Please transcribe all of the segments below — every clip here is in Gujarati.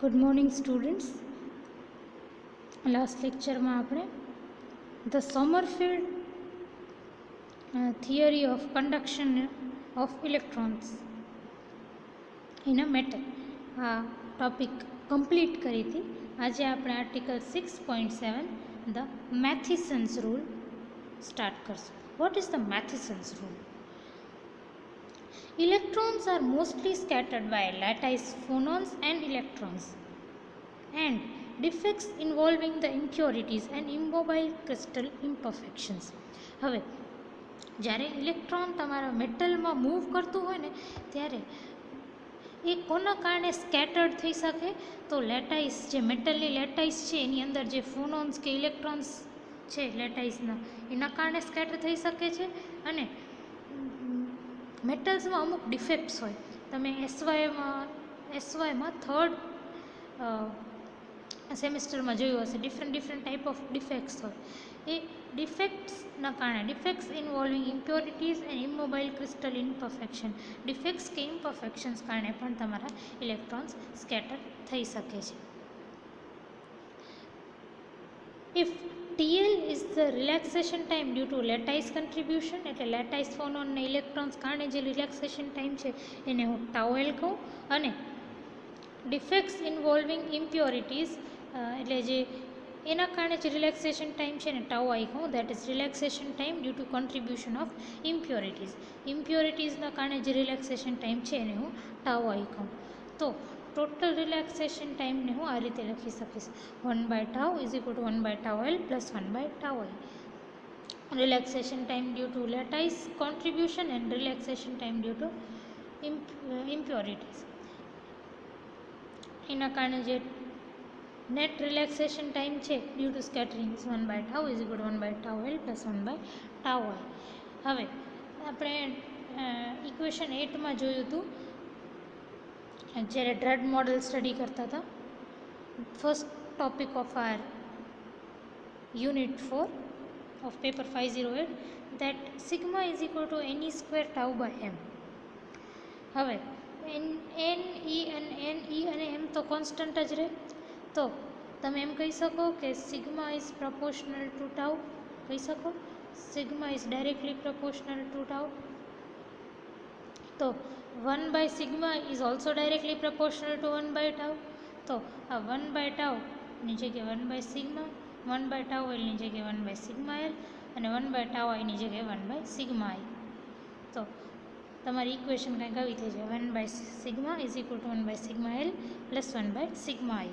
Good morning students. લાસ્ટ લેક્ચરમાં આપણે the Sommerfeld theory of conduction of electrons in a matter આ ટોપિક કમ્પ્લીટ કરી હતી. આજે આપણે article 6.7 the Matthiessen's rule start કરશું. What is the Matthiessen's rule? Electrons are mostly scattered by lattice phonons and electrons, and defects involving the impurities and immobile crystal imperfections. હવે જ્યારે ઇલેક્ટ્રોન તમારા મેટલમાં મૂવ કરતું હોય ને ત્યારે એ કોના કારણે સ્કેટર્ડ થઈ શકે? તો લેટાઇસ, જે મેટલની લેટાઇસ છે એની અંદર જે ફોનોન્સ કે ઇલેક્ટ્રોન્સ છે લેટાઇસના, એના કારણે સ્કેટર થઈ શકે છે. અને મેટલ્સમાં અમુક ડિફેક્ટ્સ હોય. તમે એસવાયમાં થર્ડ સેમિસ્ટરમાં જોયું હશે, ડિફરન્ટ ટાઈપ ઓફ ડિફેક્ટ્સ હોય. એ ડિફેક્ટ્સના કારણે, ડિફેક્ટ્સ ઇન્વોલ્વિંગ ઇમ્પ્યોરિટીઝ એન્ડ ઇમોબાઇલ ક્રિસ્ટલ ઇમ્પરફેક્શન, ડિફેક્ટ્સ કે ઇમ્પરફેક્શન્સ કારણે પણ તમારા ઇલેક્ટ્રોન્સ સ્કેટર થઈ શકે છે. If TL is the relaxation time due to lattice contribution, એટલે લેટાઇસ ફોનોન અને ઇલેક્ટ્રોન્સ કારણે જે રિલેક્સેશન ટાઈમ છે એને હું ટાઉએલ કહું. અને ડિફેક્ટ્સ ઇન્વોલ્વિંગ ઇમ્પ્યોરિટીઝ એટલે જે એના કારણે જે રિલેક્સેશન ટાઈમ છે ને ટાઉ આઈ કહું. That is relaxation time due to contribution of impurities. ઇમ્પ્યોરિટીઝના કારણે જે રિલેક્સેશન ટાઈમ છે એને હું ટાઉ આઈ કહું. તો ટોટલ રિલેક્સેશન ટાઈમને હું આ રીતે લખી શકીશ: 1/tau is equal to 1/tau L plus 1/tau I. Relaxation time due to lattice contribution and relaxation time due to impurities. એના કારણે જે નેટ રિલેક્સેશન ટાઈમ છે due to scattering is 1/tau is equal to 1/tau L plus 1/tau I. હવે આપણે ઇક્વેશન 8માં જોયું હતું જ્યારે ડ્રડ મોડલ સ્ટડી કરતા હતા. First topic of our unit 4 of paper 508, that sigma is equal to ne square tau by m. હવે ne અને m તો કોન્સ્ટન્ટ જ રહે. તો તમે એમ કહી શકો કે sigma is proportional two tau. કહી શકો sigma is directly proportional two tau. તો 1/sigma is also directly proportional to 1/tau. તો આ 1/tau ની જગ્યાએ 1/sigma, 1/tau L ની જગ્યાએ 1/sigma L અને 1/tau I ની જગ્યાએ 1/sigma I. તો તમારી ઇક્વેશન કંઈક આવી થઈ જાય: 1/sigma is equal to 1/sigma L plus 1/sigma I.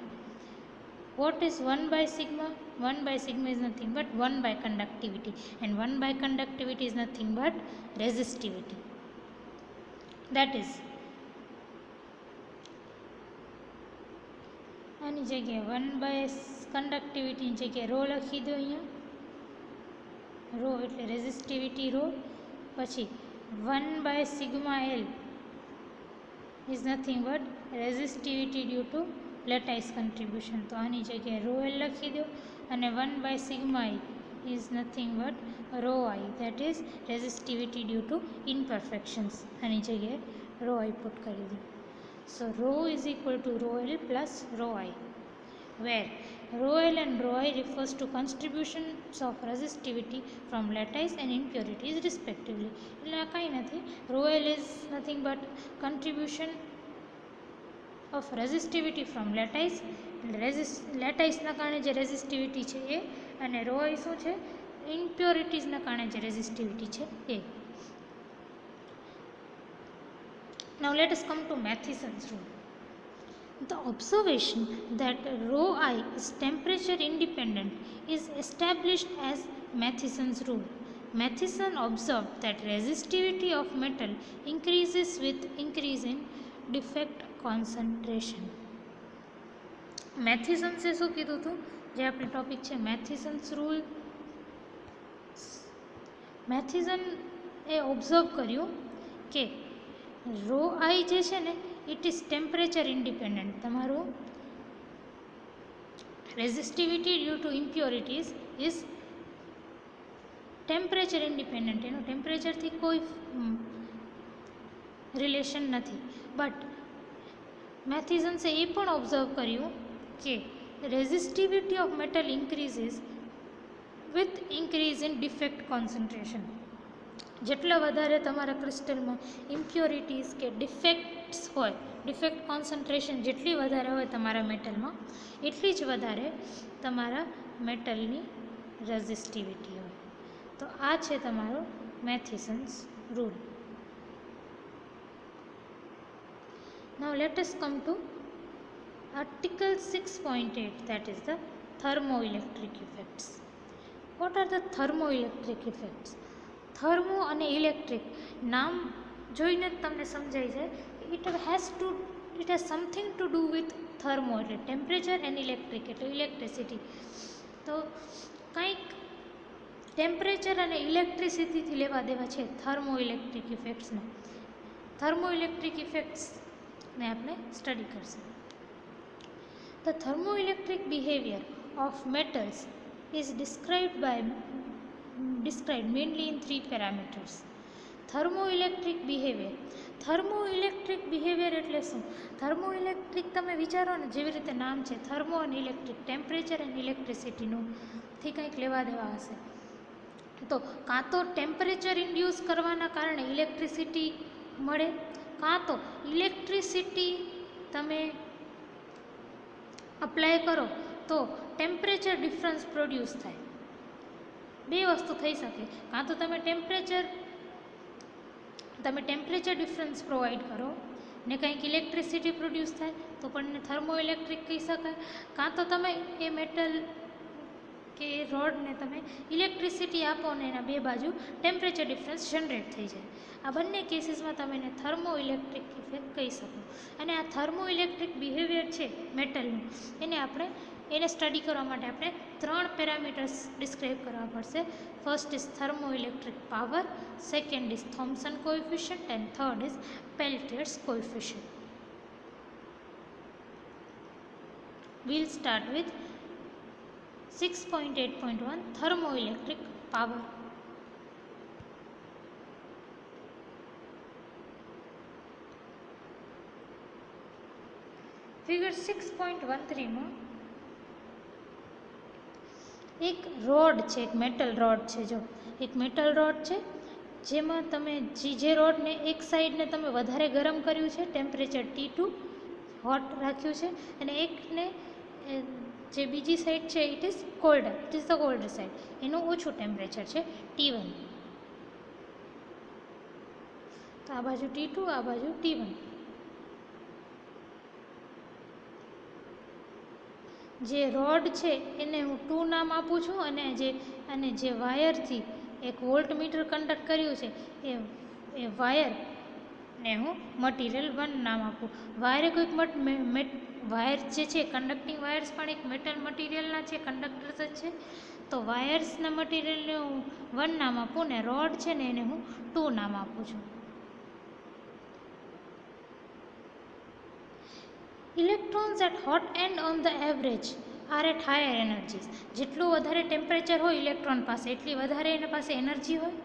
What is 1/sigma? 1/sigma is nothing but 1/conductivity, and 1/conductivity is nothing but resistivity. That is, આની જગ્યાએ 1/conductivity ની જગ્યાએ રો લખી દો. અહીંયા રો એટલે રેઝિસ્ટિવિટી રો. પછી 1/sigma L is nothing but resistivity due to lattice contribution. તો આની જગ્યાએ રો L લખી દો. અને 1/sigma I is nothing but rho I, that is resistivity due to imperfections. આની જગ્યાએ rho I પુટ કરી દો. So rho is equal to rho L plus rho I, where rho L and rho I refers to contributions of resistivity from lattice and impurities respectively. એટલે આ કાંઈ નથી. rho L is nothing but contribution of resistivity from lattice. લેટાઇસના કારણે જે રેઝિસ્ટિવિટી છે એ, અને રો આઈ શું છે? ઇમ્પ્યોરિટીઝના કારણે જે રેઝિસ્ટિવિટી છે એ. Now let us come to Matheson's rule. The observation that rho I is temperature independent is established as Matheson's rule. Matheson observed that resistivity of metal increases with increase in defect concentration. મેથિસન્સે શું કીધું હતું? જે આપણો ટોપિક છે મેથિસન્સ રૂલ. મેથિસન એ ઓબ્ઝર્વ કર્યું કે રો આઈ જે છે ને ઇટ ઇઝ ટેમ્પરેચર ઇન્ડિપેન્ડન્ટ. તમારું resistivity due to impurities is temperature independent. એનું ટેમ્પરેચરથી કોઈ રિલેશન નથી. બટ મેથિસન્સે એ પણ ઓબ્ઝર્વ કર્યું કે resistivity of metal increases with increase in defect concentration. જેટલા વધારે તમારા ક્રિસ્ટલમાં ઇમ્પ્યોરિટીઝ કે ડિફેક્ટ્સ હોય, ડિફેક્ટ કોન્સન્ટ્રેશન જેટલી વધારે હોય તમારા મેટલમાં, એટલી જ વધારે તમારા મેટલની રેઝિસ્ટિવિટી હોય. તો આ છે તમારો મેથિસન્સ rule. Now let us come to Article 6.8, that is the thermoelectric effects. What are the thermoelectric effects? Thermo અને ઇલેક્ટ્રિક નામ જોઈને જ તમને સમજાઈ જાય. It has something to do with thermo એટલે ટેમ્પરેચર એન્ડ ઇલેક્ટ્રિક એટલે ઇલેક્ટ્રિસિટી. તો કંઈક ટેમ્પરેચર અને ઇલેક્ટ્રિસિટીથી લેવા દેવા છે થર્મો ઇલેક્ટ્રિક ઇફેક્ટ્સમાં. થર્મો ઇલેક્ટ્રિક ઇફેક્ટ્સને આપણે સ્ટડી કરશું. The thermoelectric behavior of metals is described mainly in three parameters. Thermoelectric behavior. Thermoelectric behavior એટલે શું? થર્મોઇલેક્ટ્રિક તમે વિચારો ને, જેવી રીતે નામ છે થર્મો અને ઇલેક્ટ્રિક, ટેમ્પરેચર એન્ડ ઇલેક્ટ્રિસિટીનું થી કંઈક લેવા દેવા હશે. તો કાં તો ટેમ્પરેચર ઇન્ડ્યુસ કરવાના કારણે ઇલેક્ટ્રિસિટી મળે, કાં તો ઇલેક્ટ્રિસિટી તમે અપ્લાય કરો તો ટેમ્પરેચર ડિફરન્સ પ્રોડ્યુસ થાય. બે વસ્તુ થઈ શકે. કાં તો તમે ટેમ્પરેચર ડિફરન્સ પ્રોવાઈડ કરો ને કંઈક ઇલેક્ટ્રિસિટી પ્રોડ્યુસ થાય તો પણ થર્મો ઇલેક્ટ્રિક કહી શકાય. કાં તો તમે એ મેટલ કે રોડને તમે ઇલેક્ટ્રિસિટી આપો ને એના બે બાજુ ટેમ્પરેચર ડિફરન્સ જનરેટ થઈ જાય. આ બંને કેસીસમાં તમે એને થર્મો ઇલેક્ટ્રિક ઇફેક્ટ કહી શકો. અને આ થર્મો ઇલેક્ટ્રિક બિહેવિયર છે મેટલનું, એને સ્ટડી કરવા માટે આપણે 3 પેરામીટર્સ ડિસ્ક્રાઇબ કરવા પડશે. First is thermo electric power, second is Thomson coefficient and third is Peltier's coefficient. We'll start with 6.8.1 thermoelectric power. Figure 6.13 માં એક રોડ છે, એક મેટલ રોડ છે. જો એક મેટલ રોડ છે જેમાં તમે જે રોડને એક સાઈડને તમે વધારે ગરમ કર્યું છે, ટેમ્પરેચર T2 હોટ રાખ્યું છે, અને એકને જે બીજી સાઈડ છે ઇટ ઇઝ ધ કોલ્ડર સાઈડ, એનું ઓછું ટેમ્પરેચર છે T1. તો આ બાજુ T2, આ બાજુ T1. જે રોડ છે એને હું 2 નામ આપું છું, અને જે વાયરથી એક વોલ્ટમીટર કન્ડક્ટ કર્યું છે એ વાયરને હું મટીરિયલ 1 નામ આપું. વાયર જે છે કન્ડક્ટિંગ વાયર્સ પણ એક મેટલ મટીરિયલના છે, કંડક્ટર્સ જ છે. તો વાયર્સના મટીરિયલને હું 1 નામ આપું ને રોડ છે ને એને હું 2 નામ આપું છું. Electrons at hot end on the average are at higher energies. જેટલું વધારે ટેમ્પરેચર હોય ઇલેક્ટ્રોન પાસે એટલી વધારે એના પાસે એનર્જી હોય.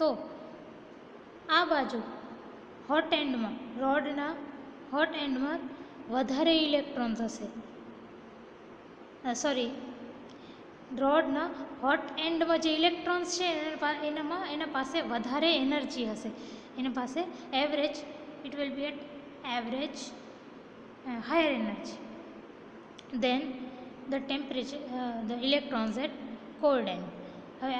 તો આ બાજુ હોટ એન્ડમાં, રોડના હોટ એન્ડમાં વધારે ઇલેક્ટ્રોન્સ હશે. રોડના હોટ એન્ડમાં જે ઇલેક્ટ્રોન્સ છે એના પાસે વધારે એનર્જી હશે. એના પાસે average it will be at average higher energy than the temperature the electrons at cold end. હવે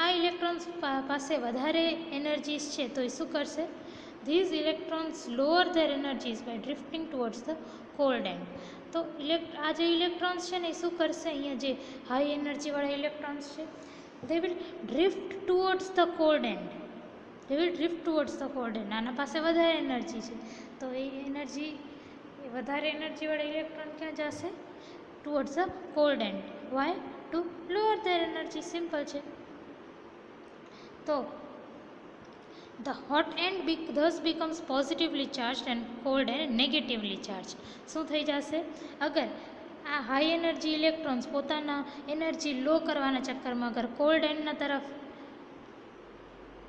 આ ઇલેક્ટ્રોન્સ પાસે વધારે એનર્જીસ છે તો એ શું કરશે? these electrons lower their energies by drifting towards the cold end. તો આ જે ઇલેક્ટ્રોન્સ છે ને એ શું કરશે? અહીંયા જે હાઈ એનર્જીવાળા ઇલેક્ટ્રોન્સ છે they will drift towards the cold end. આના પાસે વધારે એનર્જી છે તો એ વધારે એનર્જીવાળા ઇલેક્ટ્રોન ક્યાં જશે? Towards the cold end. Why? To lower their energy. Simple છે. તો the hot end thus becomes positively charged and cold end negatively charged. શું થઈ જશે? અગર આ હાઈ એનર્જી ઇલેક્ટ્રોન્સ પોતાના એનર્જી લો કરવાના ચક્કરમાં અગર કોલ્ડ એન્ડના તરફ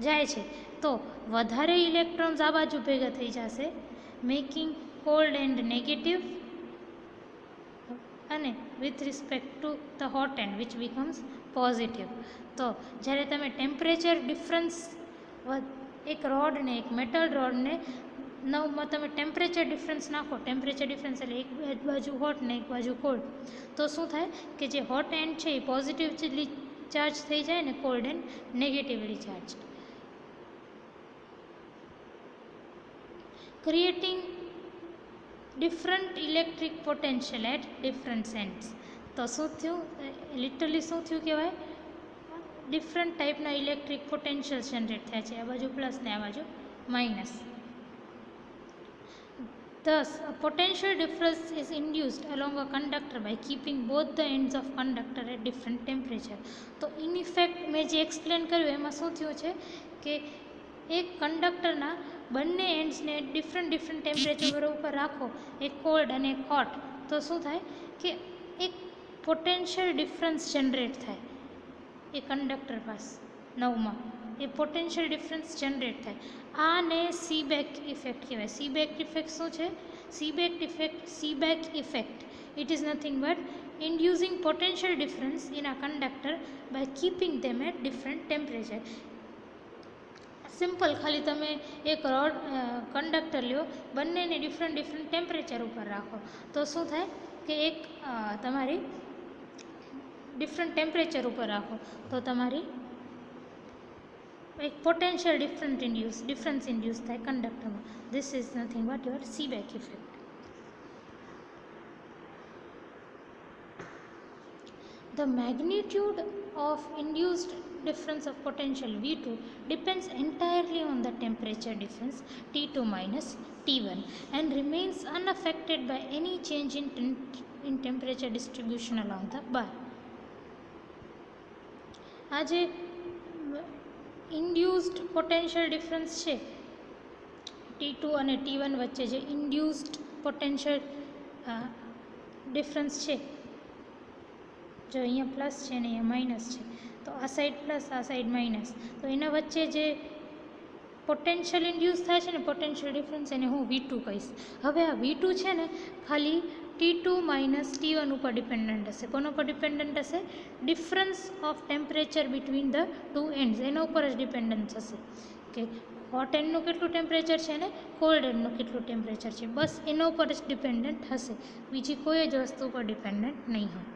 જાય છે તો વધારે ઇલેક્ટ્રોન્સ આ બાજુ ભેગા થઈ જશે, મેકિંગ કોલ્ડ એન્ડ નેગેટિવ, અને with respect to the hot and which becomes positive. તો જ્યારે તમે ટેમ્પરેચર ડિફરન્સ, એક રોડને, એક મેટલ રોડને નવમાં તમે ટેમ્પરેચર ડિફરન્સ નાખો, ટેમ્પરેચર ડિફરન્સ એટલે એક બાજુ હોટ ને એક બાજુ કોલ્ડ, તો શું થાય કે જે હોટ એન્ડ છે એ પોઝિટિવલી ચાર્જ થઈ જાય ને cold end negatively charge, creating different electric potential at different ends. તો શું થયું, લિટરલી શું થયું કહેવાય, ડિફરન્ટ ટાઈપના ઇલેક્ટ્રિક પોટેન્શિયલ જનરેટ થયા છે, આ બાજુ પ્લસ ને આ બાજુ minus. Thus, a potential difference is induced along a conductor by keeping both the ends of conductor at different temperature. તો ઇન ઇફેક્ટ મેં જે એક્સપ્લેન કર્યું એમાં શું થયું છે કે એક કંડક્ટરના બંને એન્ડ્સને ડિફરન્ટ ટેમ્પરેચર ઉપર રાખો, એક કોલ્ડ અને એક હોટ, તો શું થાય કે એક પોટેન્શિયલ ડિફરન્સ જનરેટ થાય એ કંડક્ટર પાસે નવમાં, એ પોટેન્શિયલ ડિફરન્સ જનરેટ થાય. આને સીબેક ઇફેક્ટ કહેવાય. સીબેક ઇફેક્ટ શું છે, Seebeck effect it is nothing but inducing potential difference in a conductor by keeping them at different temperature. Simple, ખાલી તમે એક રોડ કંડક્ટર લ્યો, બંનેને ડિફરન્ટ ટેમ્પરેચર ઉપર રાખો, તો શું થાય કે એક તમારી ડિફરન્ટ ટેમ્પરેચર ઉપર રાખો તો તમારી એક પોટેન્શિયલ ડિફરન્સ ઇન્ડ્યુસ થાય કંડક્ટરમાં. This is nothing but your Seebeck effect. The magnitude of induced difference of potential V2 depends entirely on the temperature difference T2 minus T1 and remains unaffected by any change in temperature distribution along the bar. આ જે ઇન્ડ્યુસ્ડ પોટેન્શિયલ ડિફરન્સ છે T2 અને T1 વચ્ચે, જે ઇન્ડ્યુસ્ડ પોટેન્શિયલ ડિફરન્સ છે, જો અહીંયા પ્લસ છે ને અહીંયા માઇનસ છે, તો આ સાઈડ પ્લસ આ સાઈડ માઇનસ, તો એના વચ્ચે જે પોટેન્શિયલ ઇન્ડ્યુસ થાય છે ને પોટેન્શિયલ ડિફરન્સ, એને હું V2 કહીશ. હવે આ V2 છે ને ખાલી T2 માઇનસ T1 ઉપર ડિપેન્ડન્ટ હશે. કોના ઉપર ડિપેન્ડન્ટ હશે, difference of temperature between the two ends, એના ઉપર જ ડિપેન્ડન્સ હશે કે હોટ એન્ડનું કેટલું ટેમ્પરેચર છે ને કોલ્ડ એન્ડનું કેટલું ટેમ્પરેચર છે, બસ એના ઉપર જ ડિપેન્ડન્ટ હશે, બીજી કોઈ જ વસ્તુ ઉપર ડિપેન્ડન્ટ નહીં હોય.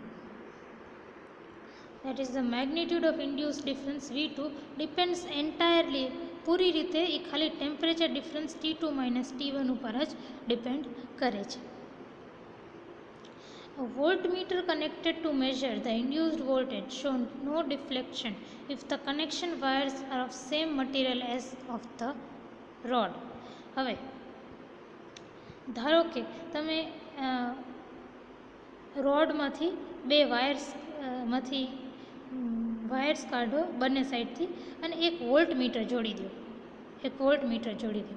That is the magnitude of induced difference V2 depends entirely, પૂરી રીતે એ ખાલી temperature difference T2 minus T1 ઉપર જ ડિપેન્ડ કરે છે. A voltmeter connected to measure the induced voltage show no deflection if the connection wires are of same material as of the rod. હવે ધારો કે તમે રોડમાંથી બે વાયર્સમાંથી વાયર્સ કાઢો બંને સાઈડથી અને એક વોલ્ટમીટર જોડી દો.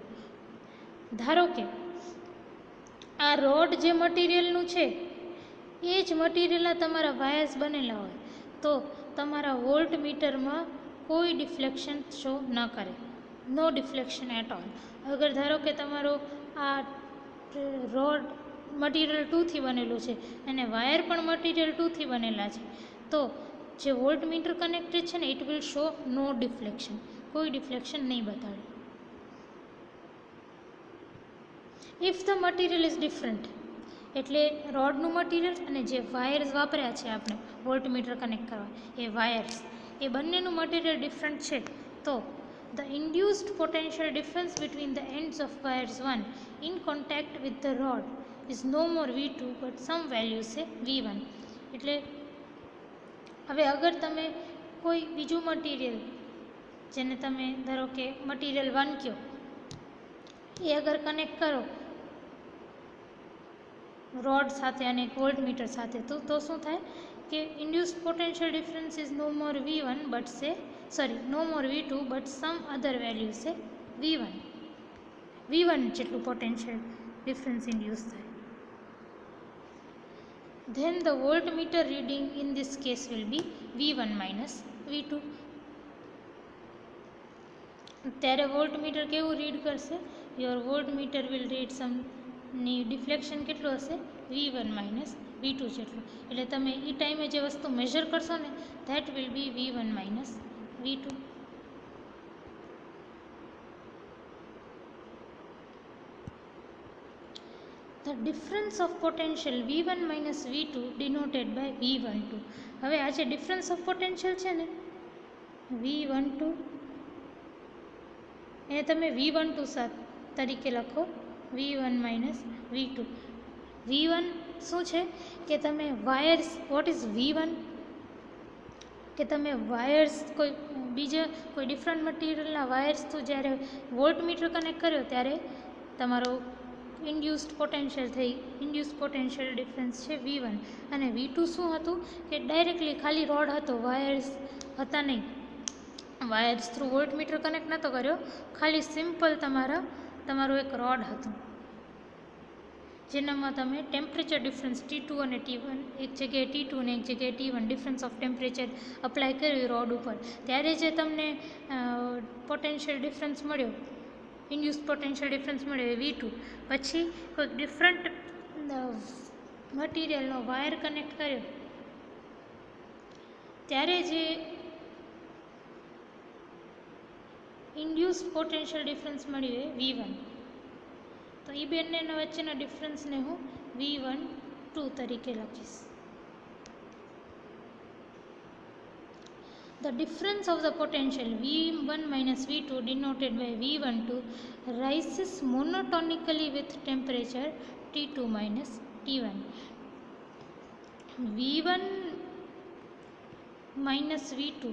ધારો કે આ રોડ જે મટીરિયલનું છે એ જ મટીરિયલના તમારા વાયર્સ બનેલા હોય તો તમારા વોલ્ટમીટરમાં કોઈ ડિફ્લેક્શન શો ન કરે, નો ડિફ્લેક્શન એટ ઓલ. અગર ધારો કે તમારો આ રોડ મટીરિયલ 2થી બનેલું છે અને વાયર પણ મટીરિયલ 2થી બનેલા છે, તો જે વોલ્ટમીટર કનેક્ટેડ છે ને it will show no deflection, કોઈ ડિફ્લેક્શન નહીં બતાડે. If the material is different, એટલે રોડનું મટીરિયલ અને જે વાયર્સ વાપર્યા છે આપણે વોલ્ટમીટર કનેક્ટ કરવા, એ વાયર્સ, એ બંનેનું મટીરિયલ ડિફરન્ટ છે, તો the induced potential difference between the ends of wires 1 in contact with the rod is no more V2 but some value છે V1. એટલે હવે અગર તમે કોઈ બીજું મટીરિયલ, જેને તમે ધારો કે મટીરિયલ 1 કહો, એ અગર કનેક્ટ કરો રોડ સાથે અને એક વોલ્ટમીટર સાથે, તો શું થાય કે induced potential difference is no more V1 but no more V2 but some other value છે V1 જેટલું પોટેન્શિયલ ડિફરન્સ ઇન્ડ્યુસ થાય. Then the voltmeter reading in this case will be V1 minus V2. ત્યારે વોલ્ટમીટર કેવું રીડ કરશે? Your voltmeter will read Samni deflection કેટલું હશે? V1 માઇનસ V2 જેટલું. એટલે તમે એ ટાઈમે જે વસ્તુ મેઝર કરશો ને that will be V1 minus V2. The difference of potential V1 minus V2 denoted by V12. હવે આ જે ડિફરન્સ ઓફ પોટેન્શિયલ છે ને V12 એને તમે V12 તરીકે લખો, V1 માઇનસ V2. V1 શું છે કે તમે વાયર્સ, વોટ ઇઝ V1? કે તમે વાયર્સ કોઈ ડિફરન્ટ મટીરિયલના વાયર્સ થ્રુ જ્યારે વોલ્ટમીટર કનેક્ટ કર્યો ત્યારે તમારો ઇન્ડ્યુસ્ડ પોટેન્શિયલ ડિફરન્સ છે V1. અને V2 શું હતું કે ડાયરેક્ટલી ખાલી રોડ હતો, વાયર્સ હતા નહીં, વાયર્સ થ્રુ વોલ્ટમીટર કનેક્ટ નહોતો કર્યો, ખાલી સિમ્પલ તમારું એક રોડ હતું જેનામાં તમે ટેમ્પરેચર ડિફરન્સ T2 અને T1, એક જગ્યાએ T2 અને એક જગ્યાએ T1 difference of temperature apply કર્યું રોડ ઉપર, ત્યારે જે તમને પોટેન્શિયલ ડિફરન્સ મળ્યો, ઇન્ડ્યુસ પોટેન્શિયલ ડિફરન્સ મળ્યો એ V2. પછી કોઈક ડિફરન્ટ મટીરિયલનો વાયર કનેક્ટ કર્યો ત્યારે જે ઇન્ડ્યુસ પોટેન્શિયલ ડિફરન્સ મળ્યું એ V1. તો એ બંનેના વચ્ચેના ડિફરન્સને હું V12 તરીકે લખીશ. The difference of the potential V1 minus V2 denoted by V12 rises monotonically with temperature T2 minus T1. V1 minus V2,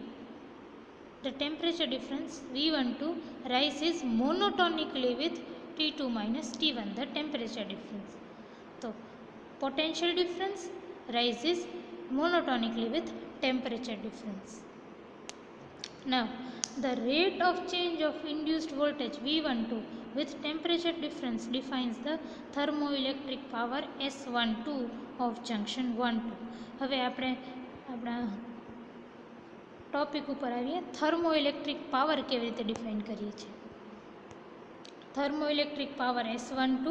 the temperature difference V12 rises monotonically with T2 minus T1, the temperature difference. So, potential difference rises monotonically with temperature difference. Now, the rate of change of induced voltage V12 with temperature difference defines the thermoelectric power S12 of junction 1-2. હવે આપણે આપણા ટોપિક ઉપર આવીએ, થર્મોઇલેક્ટ્રિક પાવર કેવી રીતે ડિફાઇન કરીએ છીએ. Thermoelectric power S12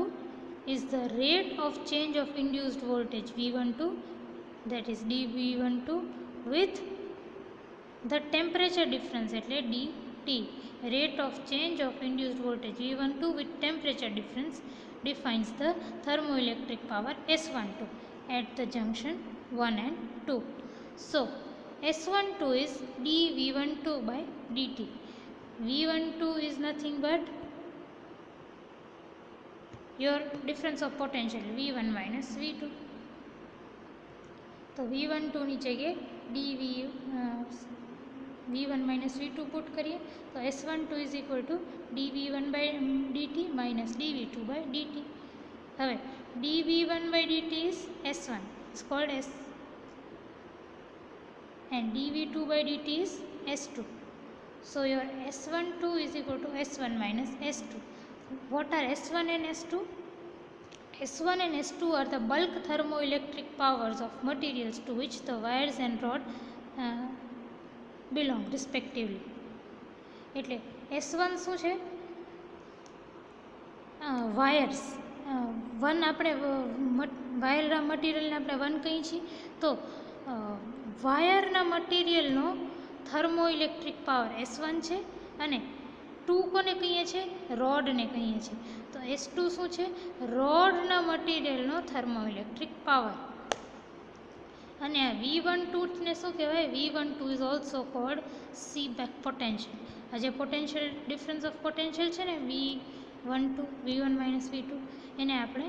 is the rate of change of induced voltage V12, that is dV12, with the temperature difference એટલે dt. Rate of change of induced voltage V12 with temperature difference defines the thermoelectric power S12 at the junction 1 and 2. So, S12 is dV12 by dt. V12 is nothing but your difference of potential V1 minus V2. તો V12 ની જગ્યાએ V1 minus V2 પુટ કરીએ તો S12 is equal to dV1 by dt minus dV2 by dt. હવે dV1 by dt is S1, it's called S, and dV2 by dt is S2. So your S12 is equal to S1 minus S2. What are S1 and S2? S1 and S2 are the bulk thermoelectric powers of materials to which the wires and rod belong respectively. એટલે S1 શું છે? વાયર્સ. વન આપણે વાયરના મટીરિયલને આપણે વન કહીએ છીએ, તો વાયરના મટીરિયલનો થર્મોઇલેક્ટ્રિક પાવર S1 છે, અને 2 કોને કહીએ છીએ? રોડને કહીએ છીએ. તો S2 શું છે? રોડના મટીરિયલનો થર્મોઇલેક્ટ્રિક પાવર. અને આ V12 ને શું કહેવાય? V12 is also cold CBAC potential. આ જે પોટેન્શિયલ ડિફરન્સ ઓફ પોટેન્શિયલ છે ને V12, V1 માઇનસ V2, એને આપણે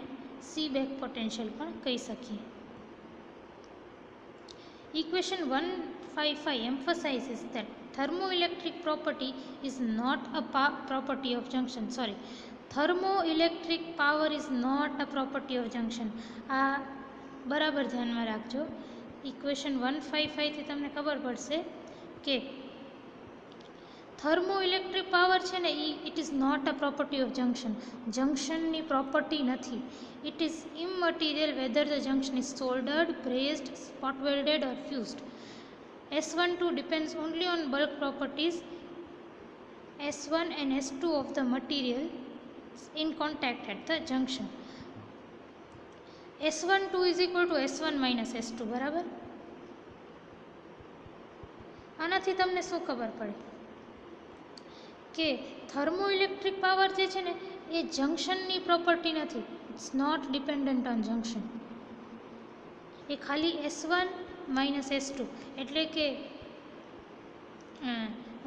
સીબેક પોટેન્શિયલ પણ કહી શકીએ. Equation 155 emphasizes that thermoelectric property is not a property of junction. Thermoelectric power is not a property of junction. આ બરાબર ધ્યાનમાં રાખજો. ઇક્વેશન 155 થી તમને ખબર પડશે કે થર્મોઇલેક્ટ્રિક પાવર છે ને it is not a property of junction. જંક્શનની પ્રોપર્ટી નથી. It is immaterial whether the junction is soldered, brazed, spot welded or fused. S12 depends only on bulk properties S1 and S2 of the material in contact at the junction. S12 is equal to S1 minus S2, બરાબર. આનાથી તમને શું ખબર પડે કે થર્મોઇલેક્ટ્રિક પાવર જે છે ને એ જંક્શનની પ્રોપર્ટી નથી. It's not dependent on junction. એ ખાલી S1 માઇનસ S2 એટલે કે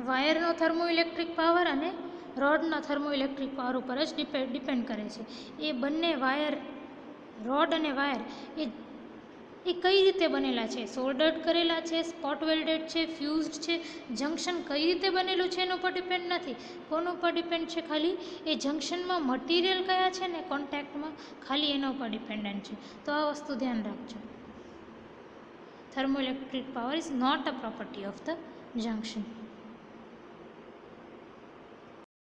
વાયરનો થર્મોઇલેક્ટ્રિક પાવર અને રોડના થર્મોઇલેક્ટ્રિક પાવર ઉપર જ ડિપેન્ડ કરે છે. એ બંને વાયર, રોડ અને વાયર એ કઈ રીતે બનેલા છે, સોલ્ડર્ડ કરેલા છે, સ્પોટ વેલ્ડેડ છે, ફ્યુઝડ છે, જંક્શન કઈ રીતે બનેલું છે એના ઉપર ડિપેન્ડ નથી. કોના ઉપર ડિપેન્ડ છે? ખાલી એ જંક્શનમાં મટીરિયલ કયા છે ને કોન્ટેક્ટમાં, ખાલી એના ઉપર ડિપેન્ડન્ટ છે. તો આ વસ્તુ ધ્યાન રાખજો. thermoelectric power is not a property of the junction.